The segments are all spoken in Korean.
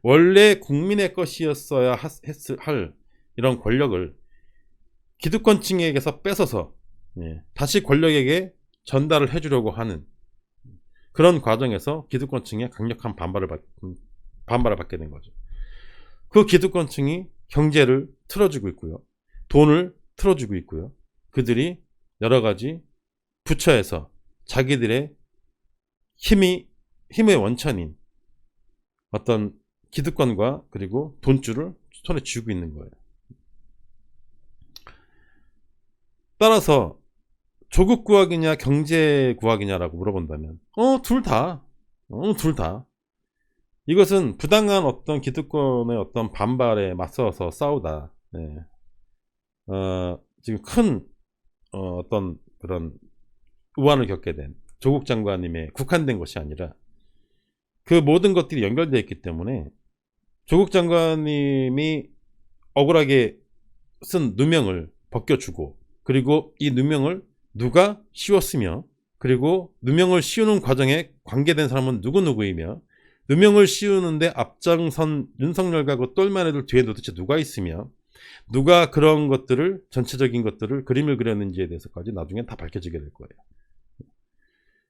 원래 국민의 것이었어야 할 이런 권력을 기득권층에게서 뺏어서 다시 권력에게 전달을 해주려고 하는 그런 과정에서 기득권층의 강력한 반발을 받게 된 거죠. 그 기득권층이 경제를 틀어주고 있고요. 돈을 틀어주고 있고요. 그들이 여러 가지 부처에서 자기들의 힘의 원천인 어떤 기득권과 그리고 돈줄을 손에 쥐고 있는 거예요. 따라서 조국 구학이냐 경제 구학이냐라고 물어본다면 둘 다. 둘 다. 이것은 부당한 어떤 기득권의 어떤 반발에 맞서서 싸우다. 지금 큰 어떤 그런 우환을 겪게 된 조국 장관님의 국한된 것이 아니라 그 모든 것들이 연결되어 있기 때문에 조국 장관님이 억울하게 쓴 누명을 벗겨주고 그리고 이 누명을 누가 씌웠으며 그리고 누명을 씌우는 과정에 관계된 사람은 누구이며 누명을 씌우는데 앞장선 윤석열과 그 똘만 애들 뒤에 도대체 누가 있으며 누가 그런 것들을 전체적인 것들을 그림을 그렸는지에 대해서까지 나중에 다 밝혀지게 될 거예요.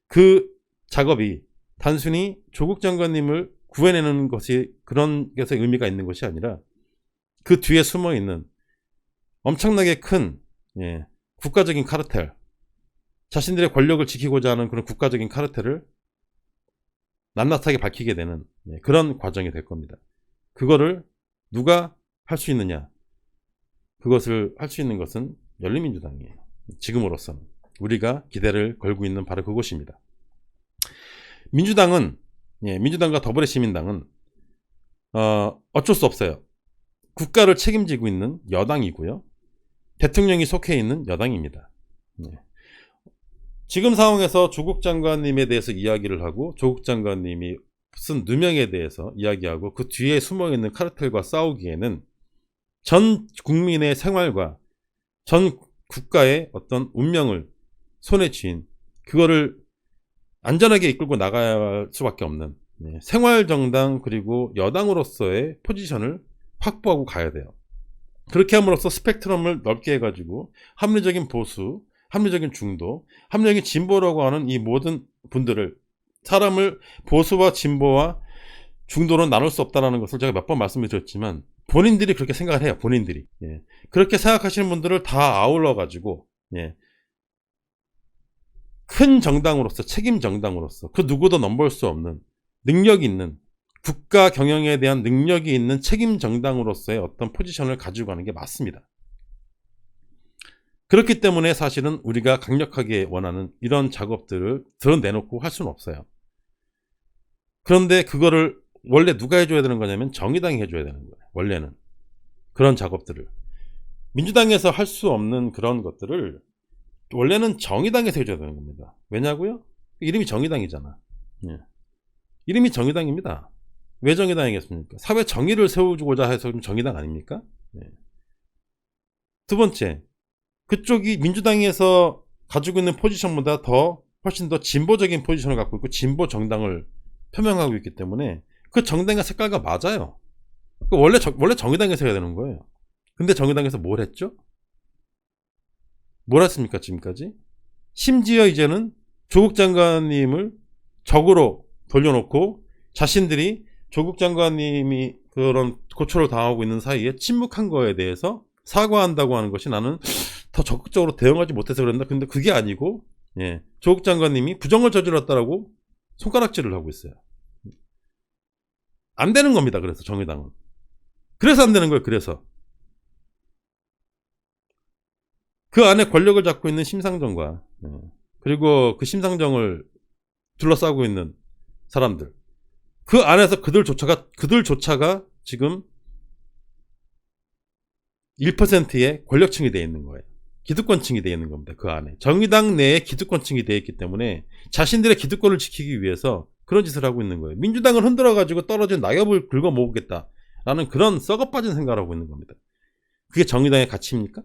그 작업이 단순히 조국 장관님을 구해내는 것이 그런 것에 의미가 있는 것이 아니라 그 뒤에 숨어있는 엄청나게 큰 국가적인 카르텔, 자신들의 권력을 지키고자 하는 그런 국가적인 카르텔을 낱낱하게 밝히게 되는 그런 과정이 될 겁니다. 그거를 누가 할 수 있느냐? 그것을 할 수 있는 것은 열린민주당이에요. 지금으로서는 우리가 기대를 걸고 있는 바로 그것입니다. 민주당은 민주당과 더불어시민당은 어쩔 수 없어요. 국가를 책임지고 있는 여당이고요. 대통령이 속해 있는 여당입니다. 지금 상황에서 조국 장관님에 대해서 이야기를 하고 조국 장관님이 쓴 누명에 대해서 이야기하고 그 뒤에 숨어있는 카르텔과 싸우기에는 전 국민의 생활과 전 국가의 어떤 운명을 손에 쥔 그거를 안전하게 이끌고 나갈 수밖에 없는 생활정당 그리고 여당으로서의 포지션을 확보하고 가야 돼요. 그렇게 함으로써 스펙트럼을 넓게 해가지고 합리적인 보수, 합리적인 중도, 합리적인 진보라고 하는 이 모든 분들을 사람을 보수와 진보와 중도로 나눌 수 없다는 것을 제가 몇 번 말씀을 드렸지만 본인들이 그렇게 생각을 해요. 본인들이. 그렇게 생각하시는 분들을 다 아울러 가지고 큰 정당으로서 책임 정당으로서 그 누구도 넘볼 수 없는 능력이 있는 국가 경영에 대한 능력이 있는 책임 정당으로서의 어떤 포지션을 가지고 가는 게 맞습니다. 그렇기 때문에 사실은 우리가 강력하게 원하는 이런 작업들을 드러내놓고 할 수는 없어요. 그런데 그거를 원래 누가 해줘야 되는 거냐면 정의당이 해줘야 되는 거예요. 원래는 그런 작업들을 민주당에서 할 수 없는 그런 것들을 원래는 정의당에서 해줘야 되는 겁니다. 왜냐고요? 이름이 정의당이잖아. 이름이 정의당입니다. 왜 정의당이겠습니까? 사회 정의를 세워주고자 해서 정의당 아닙니까? 두 번째, 그쪽이 민주당에서 가지고 있는 포지션보다 훨씬 더 진보적인 포지션을 갖고 있고 진보 정당을 표명하고 있기 때문에 그 정당의 색깔과 맞아요. 원래 정의당에서 해야 되는 거예요. 근데 정의당에서 뭘 했죠? 뭘 했습니까 지금까지? 심지어 이제는 조국 장관님을 적으로 돌려놓고 자신들이 조국 장관님이 그런 고초를 당하고 있는 사이에 침묵한 거에 대해서 사과한다고 하는 것이 나는 더 적극적으로 대응하지 못해서 그런다. 근데 그게 아니고 조국 장관님이 부정을 저질렀다라고 손가락질을 하고 있어요. 안 되는 겁니다. 그래서 정의당은. 그래서 안 되는 거예요. 그래서. 그 안에 권력을 잡고 있는 심상정과 그리고 그 심상정을 둘러싸고 있는 사람들. 그 안에서 그들조차가 지금 1%의 권력층이 되어 있는 거예요. 기득권층이 되어 있는 겁니다. 그 안에. 정의당 내에 기득권층이 되어 있기 때문에 자신들의 기득권을 지키기 위해서 그런 짓을 하고 있는 거예요. 민주당을 흔들어가지고 떨어진 낙엽을 긁어 모으겠다라는 그런 썩어빠진 생각을 하고 있는 겁니다. 그게 정의당의 가치입니까?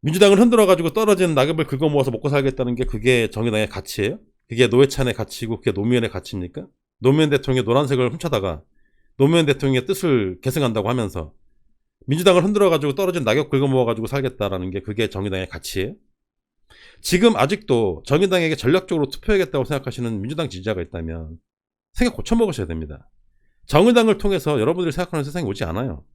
민주당을 흔들어가지고 떨어진 낙엽을 긁어 모아서 먹고 살겠다는 게 그게 정의당의 가치예요? 그게 노회찬의 가치고 그게 노무현의 가치입니까? 노무현 대통령의 노란색을 훔쳐다가 노무현 대통령의 뜻을 계승한다고 하면서 민주당을 흔들어가지고 떨어진 낙엽 긁어모아가지고 살겠다라는 게 그게 정의당의 가치예요. 지금 아직도 정의당에게 전략적으로 투표하겠다고 생각하시는 민주당 지지자가 있다면 생각 고쳐먹으셔야 됩니다. 정의당을 통해서 여러분들이 생각하는 세상이 오지 않아요.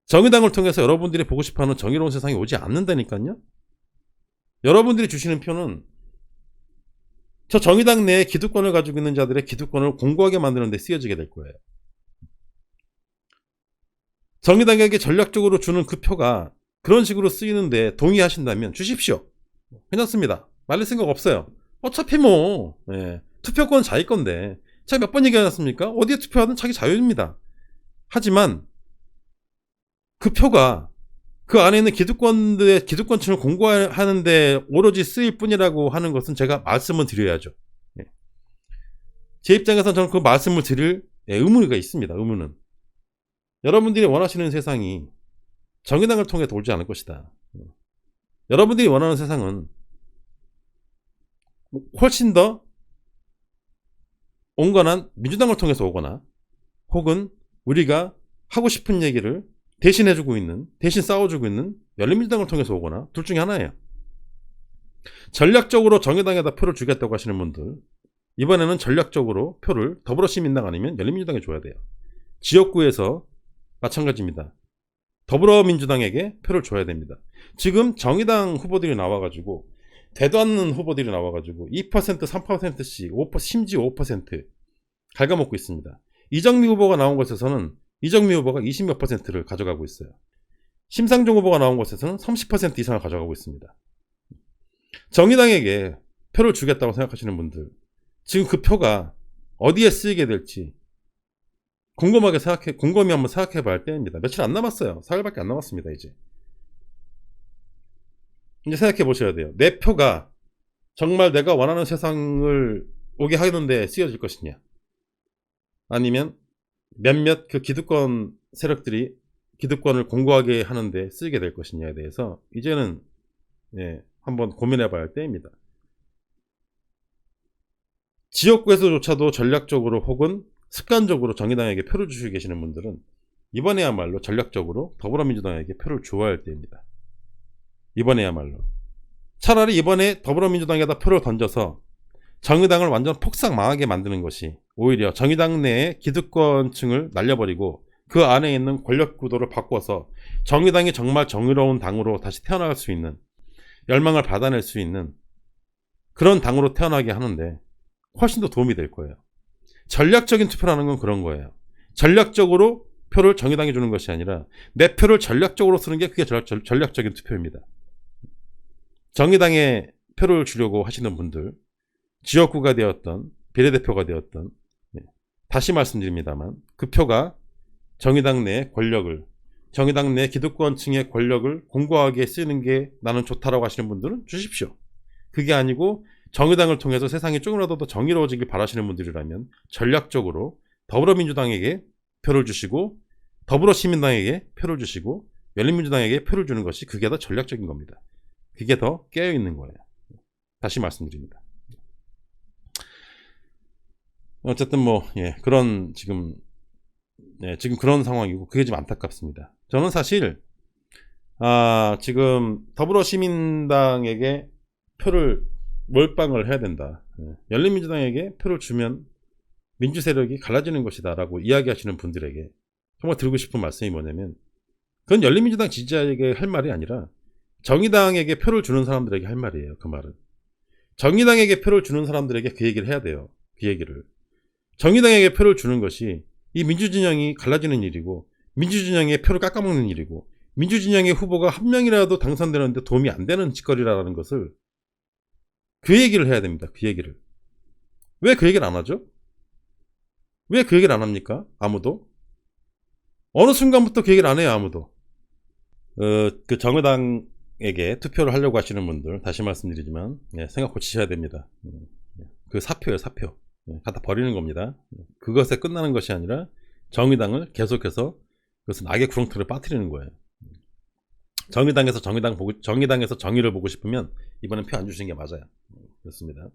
정의당을 통해서 여러분들이 보고 싶어하는 정의로운 세상이 오지 않는다니까요. 여러분들이 주시는 표는 저 정의당 내에 기득권을 가지고 있는 자들의 기득권을 공고하게 만드는 데 쓰여지게 될 거예요. 정의당에게 전략적으로 주는 그 표가 그런 식으로 쓰이는데 동의하신다면 주십시오. 괜찮습니다. 말릴 생각 없어요. 어차피 뭐 투표권은 자기 건데 제가 몇 번 얘기하지 않습니까? 어디에 투표하든 자기 자유입니다. 하지만 그 표가 그 안에 있는 기득권들의 기득권층을 공고하는데 오로지 쓰일 뿐이라고 하는 것은 제가 말씀을 드려야죠. 제 입장에서는 저는 그 말씀을 드릴 의무가 있습니다. 의무는. 여러분들이 원하시는 세상이 정의당을 통해 돌지 않을 것이다. 여러분들이 원하는 세상은 훨씬 더 온건한 민주당을 통해서 오거나 혹은 우리가 하고 싶은 얘기를 대신 해주고 있는, 대신 싸워주고 있는 열린민주당을 통해서 오거나 둘 중에 하나예요. 전략적으로 정의당에다 표를 주겠다고 하시는 분들, 이번에는 전략적으로 표를 더불어시민당 아니면 열린민주당에 줘야 돼요. 지역구에서 마찬가지입니다. 더불어민주당에게 표를 줘야 됩니다. 지금 정의당 후보들이 나와가지고 되도 않는 후보들이 나와가지고 2%, 3%씩 5%, 심지어 5% 갉아먹고 있습니다. 이정미 후보가 나온 곳에서는 이정미 후보가 20몇 %를 가져가고 있어요. 심상정 후보가 나온 곳에서는 30% 이상을 가져가고 있습니다. 정의당에게 표를 주겠다고 생각하시는 분들, 지금 그 표가 어디에 쓰이게 될지 곰곰이 한번 생각해 봐야 할 때입니다. 며칠 안 남았어요. 4일밖에 안 남았습니다. 이제 생각해 보셔야 돼요. 내 표가 정말 내가 원하는 세상을 오게 하는데 쓰여질 것이냐, 아니면 몇몇 그 기득권 세력들이 기득권을 공고하게 하는데 쓰이게 될 것이냐에 대해서 이제는 한번 고민해 봐야 할 때입니다. 지역구에서조차도 전략적으로 혹은 습관적으로 정의당에게 표를 주시고 계시는 분들은 이번에야말로 전략적으로 더불어민주당에게 표를 주어야 할 때입니다. 이번에야말로 차라리 이번에 더불어민주당에다 표를 던져서 정의당을 완전 폭삭 망하게 만드는 것이 오히려 정의당 내의 기득권층을 날려버리고 그 안에 있는 권력 구도를 바꿔서 정의당이 정말 정의로운 당으로 다시 태어날 수 있는, 열망을 받아낼 수 있는 그런 당으로 태어나게 하는데 훨씬 더 도움이 될 거예요. 전략적인 투표라는 건 그런 거예요. 전략적으로 표를 정의당에 주는 것이 아니라 내 표를 전략적으로 쓰는 게 그게 전략적인 투표입니다. 정의당에 표를 주려고 하시는 분들, 지역구가 되었던 비례대표가 되었던, 다시 말씀드립니다만 그 표가 정의당 내 권력을, 정의당 내 기득권층의 권력을 공고하게 쓰는 게 나는 좋다라고 하시는 분들은 주십시오. 그게 아니고 정의당을 통해서 세상이 조금이라도 더 정의로워지길 바라시는 분들이라면 전략적으로 더불어민주당에게 표를 주시고 더불어시민당에게 표를 주시고 열린민주당에게 표를 주는 것이 그게 더 전략적인 겁니다. 그게 더 깨어있는 거예요. 다시 말씀드립니다. 어쨌든 그런 지금 그런 상황이고 그게 좀 안타깝습니다. 저는 사실 지금 더불어시민당에게 표를 몰빵을 해야 된다. 열린민주당에게 표를 주면 민주세력이 갈라지는 것이다 라고 이야기하시는 분들에게 정말 드리고 싶은 말씀이 뭐냐면, 그건 열린민주당 지지자에게 할 말이 아니라 정의당에게 표를 주는 사람들에게 할 말이에요. 그 말은 정의당에게 표를 주는 사람들에게 그 얘기를 해야 돼요. 그 얘기를 정의당에게 표를 주는 것이 이 민주진영이 갈라지는 일이고 민주진영의 표를 깎아먹는 일이고 민주진영의 후보가 한 명이라도 당선되는데 도움이 안 되는 짓거리라는 것을 그 얘기를 해야 됩니다. 그 얘기를. 왜 그 얘기를 안 하죠? 왜 그 얘기를 안 합니까? 아무도. 어느 순간부터 그 얘기를 안 해요. 아무도. 그 정의당에게 투표를 하려고 하시는 분들, 다시 말씀드리지만 생각 고치셔야 됩니다. 그 사표예요. 사표. 갖다 버리는 겁니다. 그것에 끝나는 것이 아니라 정의당을 계속해서 그것은 악의 구렁텅이를 빠뜨리는 거예요. 정의당에서 정의를 보고 싶으면 이번엔 표 안 주시는 게 맞아요. 그렇습니다.